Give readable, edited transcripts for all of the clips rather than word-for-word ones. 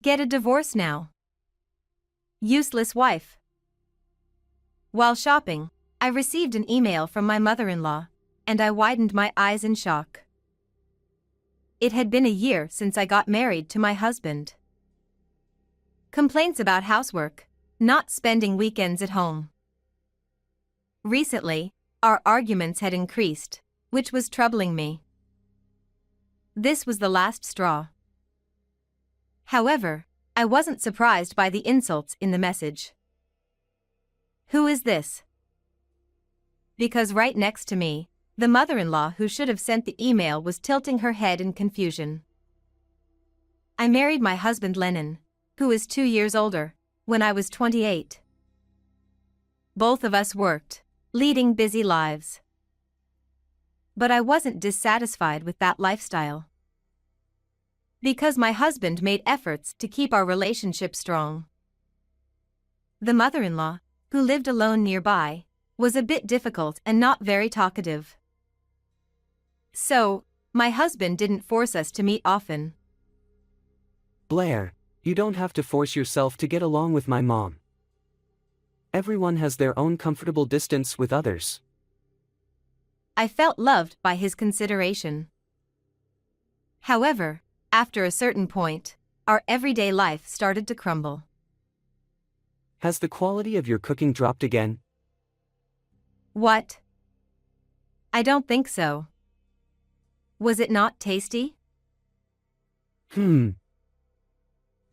Get a divorce now. Useless wife. While shopping, I received an email from my mother-in-law, and I widened my eyes in shock. It had been a year since I got married to my husband. Complaints about housework, not spending weekends at home. Recently, our arguments had increased, which was troubling me. This was the last straw. However, I wasn't surprised by the insults in the message. Who is this? Because right next to me, the mother-in-law who should have sent the email was tilting her head in confusion. I married my husband Lennon, who is 2 years older, when I was 28. Both of us worked, leading busy lives. But I wasn't dissatisfied with that lifestyle. Because my husband made efforts to keep our relationship strong. The mother-in-law, who lived alone nearby, was a bit difficult and not very talkative. So, my husband didn't force us to meet often. Blair, you don't have to force yourself to get along with my mom. Everyone has their own comfortable distance with others. I felt loved by his consideration. However, after a certain point, our everyday life started to crumble. Has the quality of your cooking dropped again? What? I don't think so. Was it not tasty? The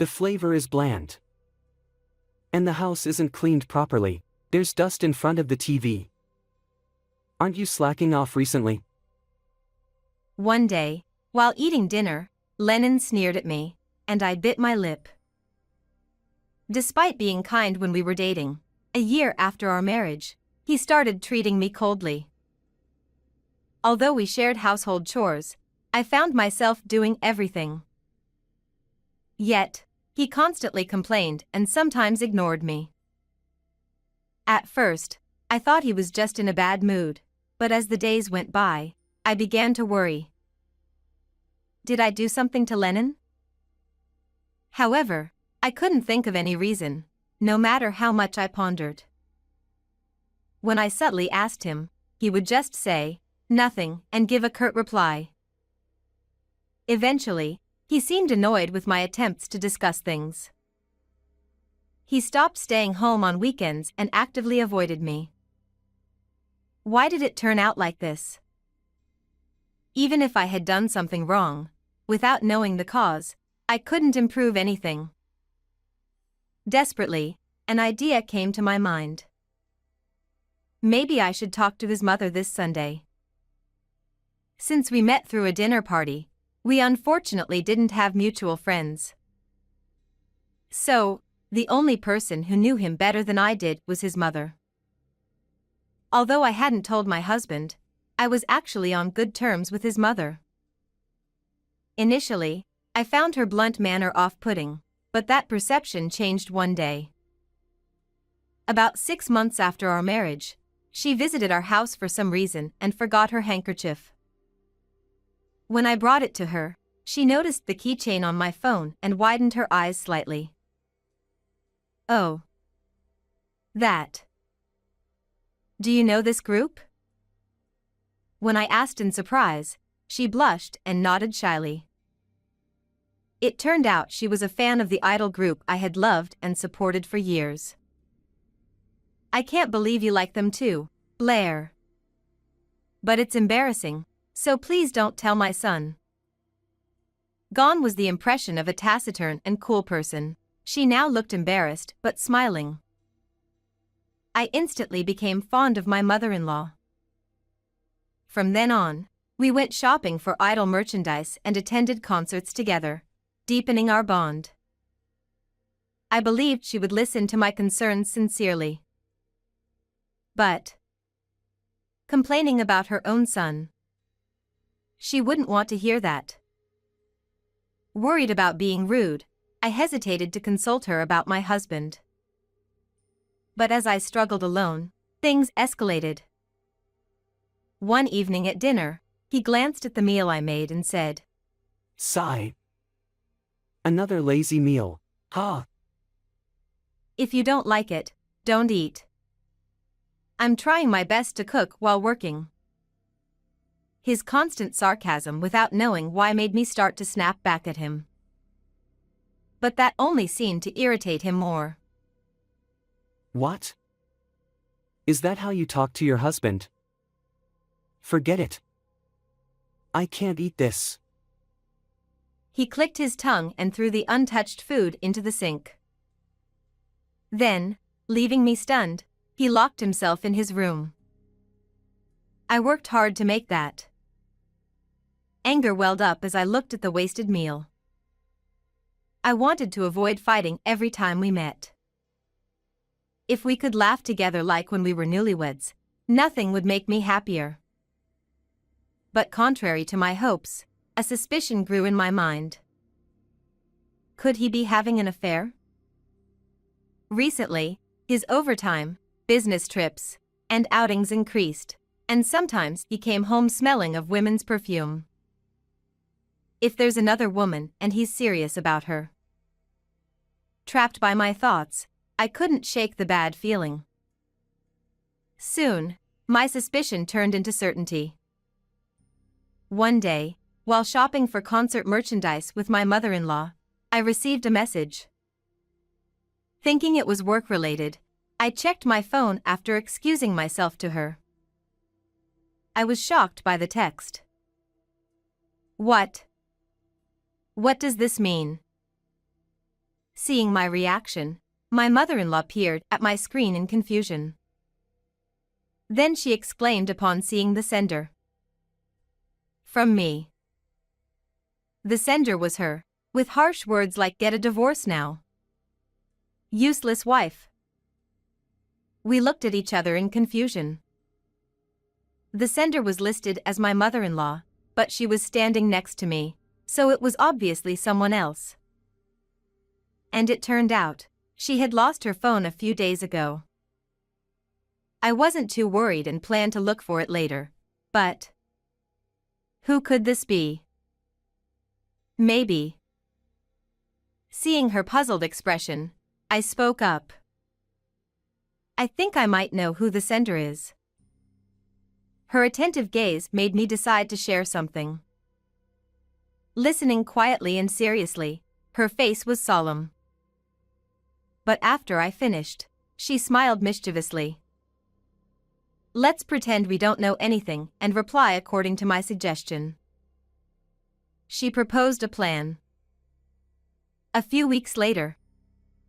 flavor is bland. And the house isn't cleaned properly, there's dust in front of the TV. Aren't you slacking off recently? One day, while eating dinner, Lennon sneered at me, and I bit my lip. Despite being kind when we were dating, a year after our marriage, he started treating me coldly. Although we shared household chores, I found myself doing everything. Yet, he constantly complained and sometimes ignored me. At first, I thought he was just in a bad mood, but as the days went by, I began to worry. Did I do something to Lennon? However, I couldn't think of any reason, no matter how much I pondered. When I subtly asked him, he would just say, "Nothing," and give a curt reply. Eventually, he seemed annoyed with my attempts to discuss things. He stopped staying home on weekends and actively avoided me. Why did it turn out like this? Even if I had done something wrong, without knowing the cause, I couldn't improve anything. Desperately, an idea came to my mind. Maybe I should talk to his mother this Sunday. Since we met through a dinner party, we unfortunately didn't have mutual friends. So, the only person who knew him better than I did was his mother. Although I hadn't told my husband, I was actually on good terms with his mother. Initially, I found her blunt manner off-putting, but that perception changed one day. About 6 months after our marriage, she visited our house for some reason and forgot her handkerchief. When I brought it to her, she noticed the keychain on my phone and widened her eyes slightly. Oh. That. Do you know this group? When I asked in surprise, she blushed and nodded shyly. It turned out she was a fan of the idol group I had loved and supported for years. I can't believe you like them too, Blair. But it's embarrassing, so please don't tell my son. Gone was the impression of a taciturn and cool person. She now looked embarrassed but smiling. I instantly became fond of my mother-in-law. From then on, we went shopping for idol merchandise and attended concerts together, deepening our bond. I believed she would listen to my concerns sincerely. But complaining about her own son. She wouldn't want to hear that. Worried about being rude, I hesitated to consult her about my husband. But as I struggled alone, things escalated. One evening at dinner, he glanced at the meal I made and said, "Sigh. Another lazy meal, Ha! If you don't like it, don't eat. I'm trying my best to cook while working. His constant sarcasm without knowing why made me start to snap back at him. But that only seemed to irritate him more. What? Is that how you talk to your husband? Forget it. I can't eat this. He clicked his tongue and threw the untouched food into the sink. Then, leaving me stunned, he locked himself in his room. I worked hard to make that. Anger welled up as I looked at the wasted meal. I wanted to avoid fighting every time we met. If we could laugh together like when we were newlyweds, nothing would make me happier. But contrary to my hopes, a suspicion grew in my mind. Could he be having an affair? Recently, his overtime, business trips, and outings increased, and sometimes he came home smelling of women's perfume. If there's another woman and he's serious about her. Trapped by my thoughts, I couldn't shake the bad feeling. Soon, my suspicion turned into certainty. One day, while shopping for concert merchandise with my mother-in-law, I received a message. Thinking it was work-related, I checked my phone after excusing myself to her. I was shocked by the text. What? What does this mean? Seeing my reaction, my mother-in-law peered at my screen in confusion. Then she exclaimed upon seeing the sender. From me. The sender was her, with harsh words like "Get a divorce now. Useless wife." We looked at each other in confusion. The sender was listed as my mother-in-law, but she was standing next to me, so it was obviously someone else. And it turned out, she had lost her phone a few days ago. I wasn't too worried and planned to look for it later, but who could this be? Maybe. Seeing her puzzled expression, I spoke up. I think I might know who the sender is. Her attentive gaze made me decide to share something. Listening quietly and seriously, her face was solemn. But after I finished, she smiled mischievously. Let's pretend we don't know anything and reply according to my suggestion. She proposed a plan. A few weeks later,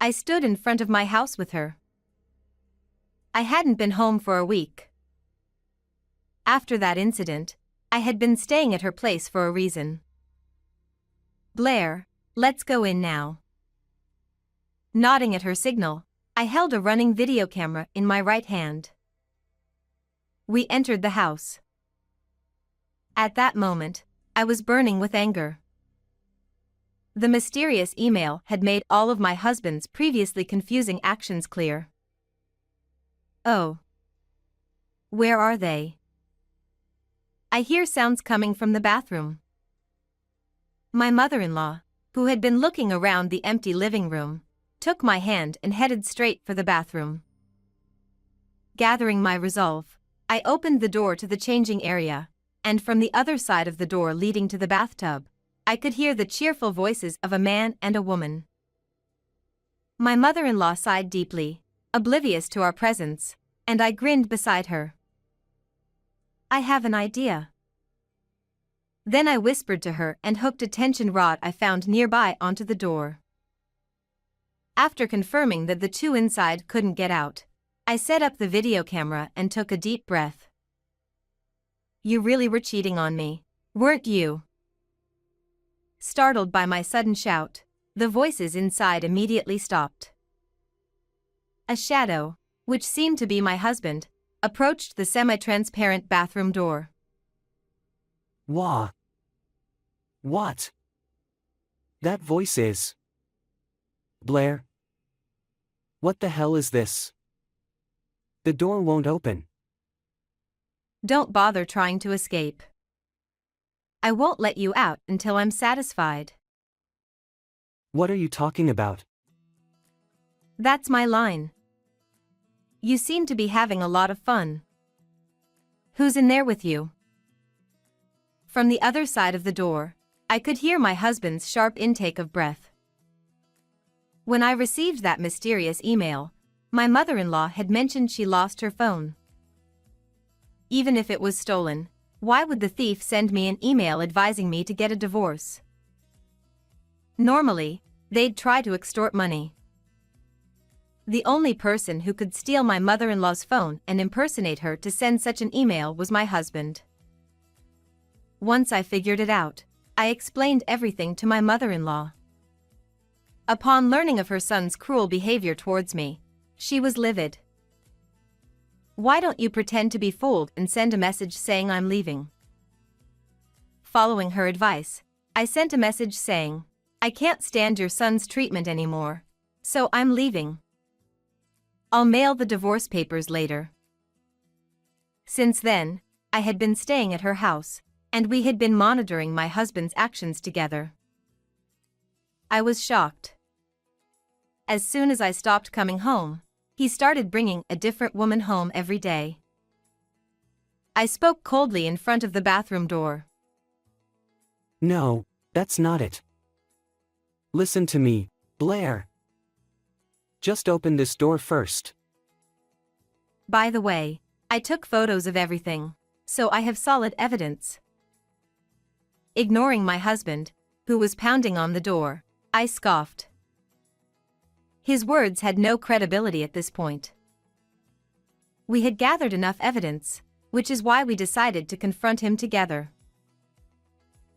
I stood in front of my house with her. I hadn't been home for a week. After that incident, I had been staying at her place for a reason. Blair, let's go in now. Nodding at her signal, I held a running video camera in my right hand. We entered the house. At that moment, I was burning with anger. The mysterious email had made all of my husband's previously confusing actions clear. Oh. Where are they? I hear sounds coming from the bathroom. My mother-in-law, who had been looking around the empty living room, took my hand and headed straight for the bathroom. Gathering my resolve, I opened the door to the changing area, and from the other side of the door leading to the bathtub, I could hear the cheerful voices of a man and a woman. My mother-in-law sighed deeply, oblivious to our presence, and I grinned beside her. I have an idea. Then I whispered to her and hooked a tension rod I found nearby onto the door. After confirming that the two inside couldn't get out, I set up the video camera and took a deep breath. You really were cheating on me, weren't you? Startled by my sudden shout, the voices inside immediately stopped. A shadow, which seemed to be my husband, approached the semi-transparent bathroom door. Wah. What? That voice is... Blair? What the hell is this? The door won't open. Don't bother trying to escape. I won't let you out until I'm satisfied. What are you talking about? That's my line. You seem to be having a lot of fun. Who's in there with you? From the other side of the door, I could hear my husband's sharp intake of breath. When I received that mysterious email, my mother-in-law had mentioned she lost her phone. Even if it was stolen, why would the thief send me an email advising me to get a divorce? Normally, they'd try to extort money. The only person who could steal my mother-in-law's phone and impersonate her to send such an email was my husband. Once I figured it out, I explained everything to my mother-in-law. Upon learning of her son's cruel behavior towards me, she was livid. Why don't you pretend to be fooled and send a message saying I'm leaving? Following her advice, I sent a message saying, I can't stand your son's treatment anymore, so I'm leaving. I'll mail the divorce papers later. Since then, I had been staying at her house, and we had been monitoring my husband's actions together. I was shocked. As soon as I stopped coming home, he started bringing a different woman home every day. I spoke coldly in front of the bathroom door. No, that's not it. Listen to me, Blair. Just open this door first. By the way, I took photos of everything, so I have solid evidence. Ignoring my husband, who was pounding on the door, I scoffed. His words had no credibility at this point. We had gathered enough evidence, which is why we decided to confront him together.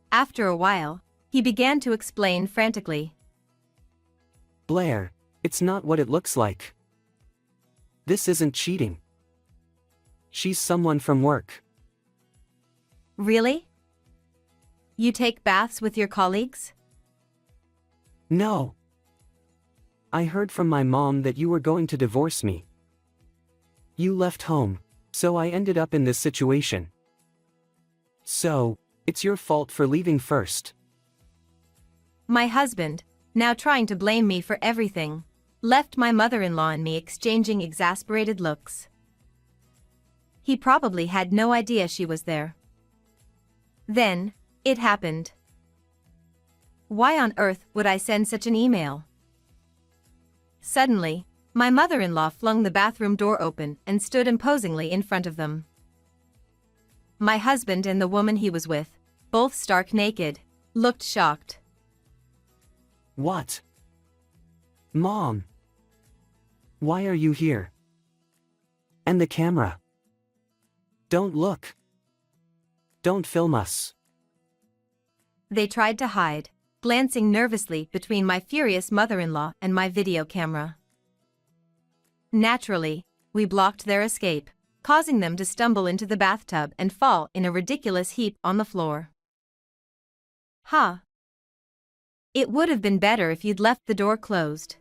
After a while, he began to explain frantically. Blair, it's not what it looks like. This isn't cheating. She's someone from work. Really? You take baths with your colleagues? No. I heard from my mom that you were going to divorce me. You left home, so I ended up in this situation. So, it's your fault for leaving first. My husband, now trying to blame me for everything, left my mother-in-law and me exchanging exasperated looks. He probably had no idea she was there. Then, it happened. Why on earth would I send such an email? Suddenly, my mother-in-law flung the bathroom door open and stood imposingly in front of them. My husband and the woman he was with, both stark naked, looked shocked. What? Mom? Why are you here? And the camera? Don't look. Don't film us. They tried to hide, glancing nervously between my furious mother-in-law and my video camera. Naturally, we blocked their escape, causing them to stumble into the bathtub and fall in a ridiculous heap on the floor. Ha! It would have been better if you'd left the door closed.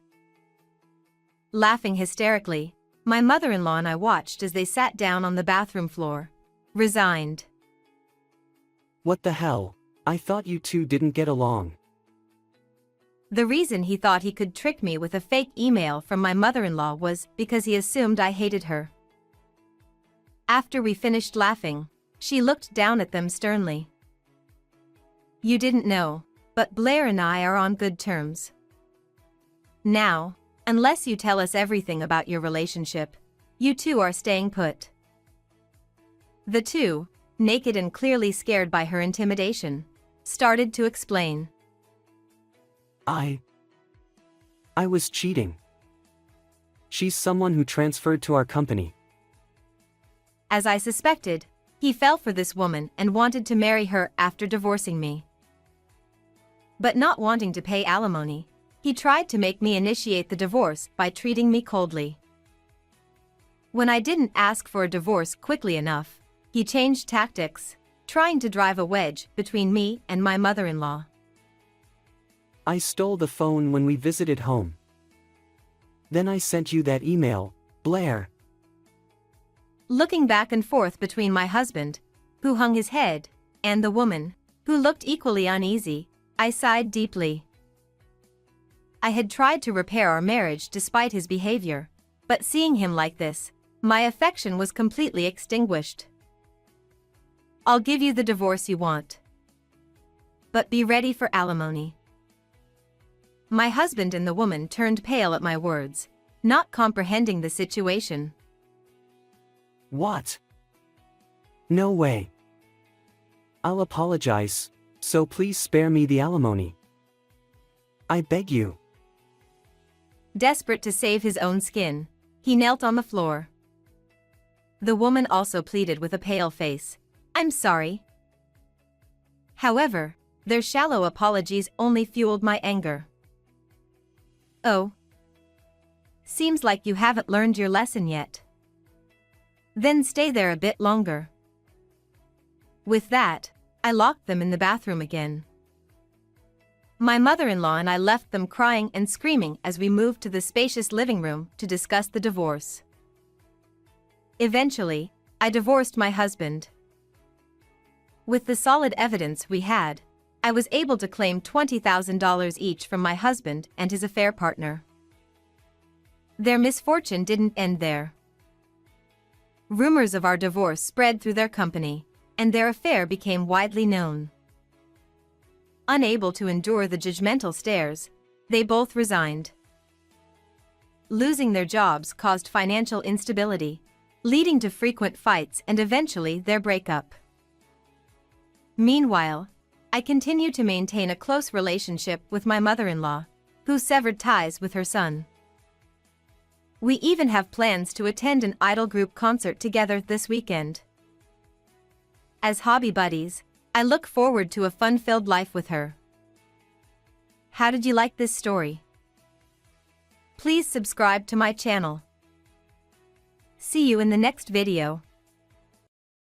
Laughing hysterically, my mother-in-law and I watched as they sat down on the bathroom floor, resigned. What the hell? I thought you two didn't get along. The reason he thought he could trick me with a fake email from my mother-in-law was because he assumed I hated her. After we finished laughing, she looked down at them sternly. You didn't know, but Blair and I are on good terms. Now, unless you tell us everything about your relationship, you two are staying put. The two, naked and clearly scared by her intimidation, started to explain. I was cheating. She's someone who transferred to our company. As I suspected, he fell for this woman and wanted to marry her after divorcing me. But not wanting to pay alimony, he tried to make me initiate the divorce by treating me coldly. When I didn't ask for a divorce quickly enough, he changed tactics, trying to drive a wedge between me and my mother-in-law. I stole the phone when we visited home. Then I sent you that email, Blair. Looking back and forth between my husband, who hung his head, and the woman, who looked equally uneasy, I sighed deeply. I had tried to repair our marriage despite his behavior, but seeing him like this, my affection was completely extinguished. I'll give you the divorce you want, but be ready for alimony. My husband and the woman turned pale at my words, not comprehending the situation. What? No way. I'll apologize, so please spare me the alimony. I beg you. Desperate to save his own skin, he knelt on the floor. The woman also pleaded with a pale face, "I'm sorry." However, their shallow apologies only fueled my anger. Oh. Seems like you haven't learned your lesson yet. Then stay there a bit longer. With that, I locked them in the bathroom again. My mother-in-law and I left them crying and screaming as we moved to the spacious living room to discuss the divorce. Eventually, I divorced my husband. With the solid evidence we had, I was able to claim $20,000 each from my husband and his affair partner. Their misfortune didn't end there. Rumors of our divorce spread through their company, and their affair became widely known. Unable to endure the judgmental stares, they both resigned. Losing their jobs caused financial instability, leading to frequent fights and eventually their breakup. Meanwhile, I continue to maintain a close relationship with my mother-in-law, who severed ties with her son. We even have plans to attend an idol group concert together this weekend. As hobby buddies, I look forward to a fun-filled life with her. How did you like this story? Please subscribe to my channel. See you in the next video.